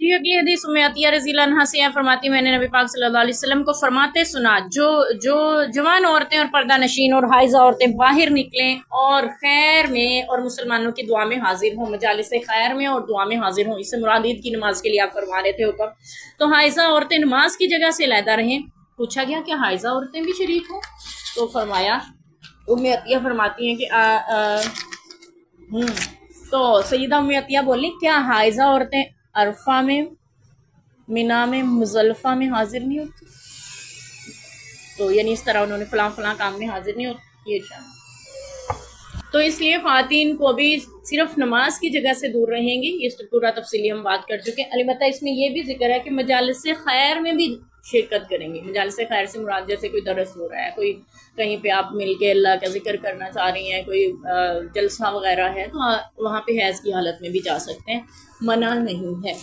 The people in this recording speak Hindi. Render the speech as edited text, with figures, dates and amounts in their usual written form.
जी, अगली हदीस उम्मे अतिया रज़ियल्लाहु अन्हा से है, फरमाती मैंने नबी पाक सल्लल्लाहु अलैहि वसल्लम को फरमाते सुना, जो जो जवान औरतें और पर्दा नशीन और हाइजा औरतें बाहर निकलें और खैर में और मुसलमानों की दुआ में हाजिर हों, मजालिस खैर में और दुआ में हाजिर हों। इससे मुराद ईद की नमाज के लिए आप फरमा रहे थे हुक्म। तो हाइजा औरतें नमाज की जगह से अलहदा रहें। पूछा गया कि हाइजा औरतें भी शरीक हों, तो फरमाया, उम्मे अतिया फरमाती हैं कि हम्म तो सईदा उम्मे अतिया बोली, क्या हाइजा औरतें अरफा में, मिना में, मुजल्फा में हाजिर नहीं होती? तो यानी इस तरह उन्होंने फलां फलां काम में हाजिर नहीं होती ये शाम। तो इसलिए खातन को भी सिर्फ नमाज की जगह से दूर रहेंगी। ये पूरा तफसीली हम बात कर चुके हैं। अलबत्ता इसमें यह भी जिक्र है कि मजालिस खैर में भी शिरकत करेंगी। मजालिस खैर से मुराद जैसे कोई दरस हो रहा है, कोई कहीं पे आप मिल के अल्लाह का जिक्र करना चाह रही हैं, कोई जलसा वगैरह है, तो वहाँ पे हैज़ की हालत में भी जा सकते हैं, मना नहीं है।